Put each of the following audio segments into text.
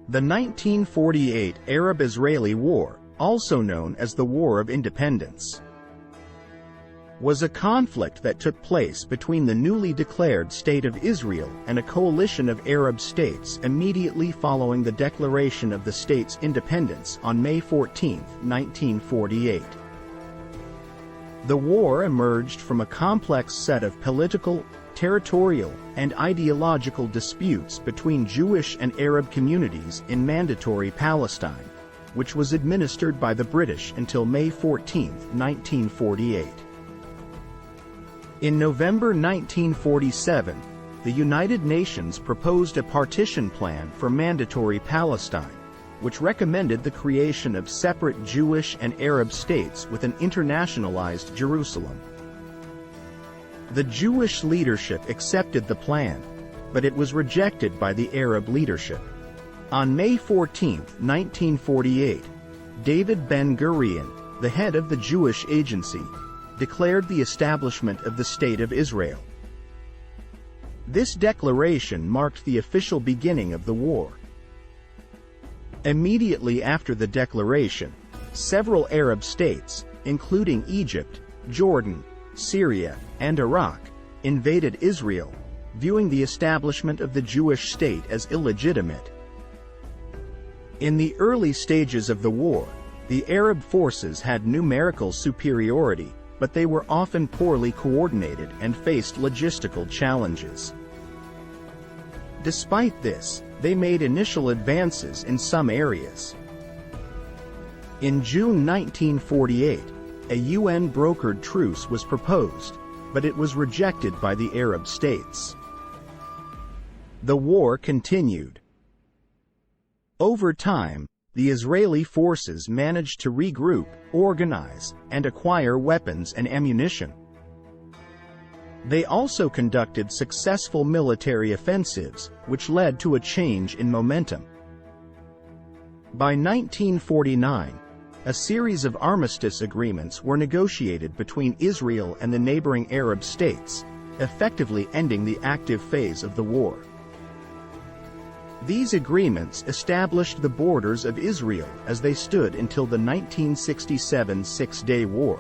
The 1948 Arab-Israeli War, also known as the War of Independence, was a conflict that took place between the newly declared State of Israel and a coalition of Arab states immediately following the declaration of the state's independence on May 14, 1948. The war emerged from a complex set of political, territorial, and ideological disputes between Jewish and Arab communities in Mandatory Palestine, which was administered by the British until May 14, 1948. In November 1947, the United Nations proposed a partition plan for Mandatory Palestine, which recommended the creation of separate Jewish and Arab states with an internationalized Jerusalem. The Jewish leadership accepted the plan, but it was rejected by the Arab leadership. On May 14, 1948, David Ben-Gurion, the head of the Jewish Agency, declared the establishment of the State of Israel. This declaration marked the official beginning of the war. Immediately after the declaration, several Arab states, including Egypt, Jordan, Syria, and Iraq, invaded Israel, viewing the establishment of the Jewish state as illegitimate. In the early stages of the war, the Arab forces had numerical superiority, but they were often poorly coordinated and faced logistical challenges. Despite this, they made initial advances in some areas. In June 1948, a UN-brokered truce was proposed, but it was rejected by the Arab states. The war continued. Over time, the Israeli forces managed to regroup, organize, and acquire weapons and ammunition. They also conducted successful military offensives, which led to a change in momentum. By 1949, a series of armistice agreements were negotiated between Israel and the neighboring Arab states, effectively ending the active phase of the war. These agreements established the borders of Israel as they stood until the 1967 Six-Day War.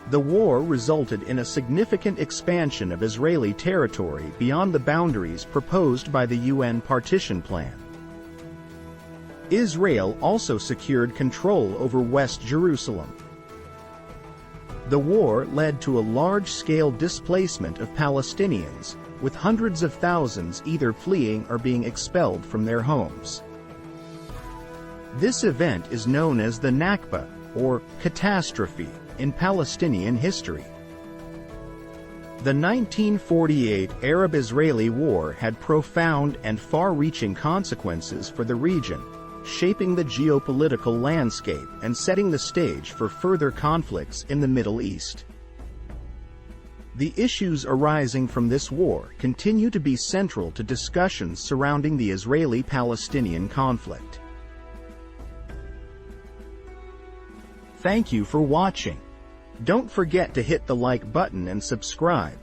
The war resulted in a significant expansion of Israeli territory beyond the boundaries proposed by the UN Partition Plan. Israel also secured control over West Jerusalem. The war led to a large-scale displacement of Palestinians, with hundreds of thousands either fleeing or being expelled from their homes. This event is known as the Nakba, or catastrophe, in Palestinian history. The 1948 Arab-Israeli War had profound and far-reaching consequences for the region, shaping the geopolitical landscape and setting the stage for further conflicts in the Middle East. The issues arising from this war continue to be central to discussions surrounding the Israeli-Palestinian conflict. Thank you for watching. Don't forget to hit the like button and subscribe.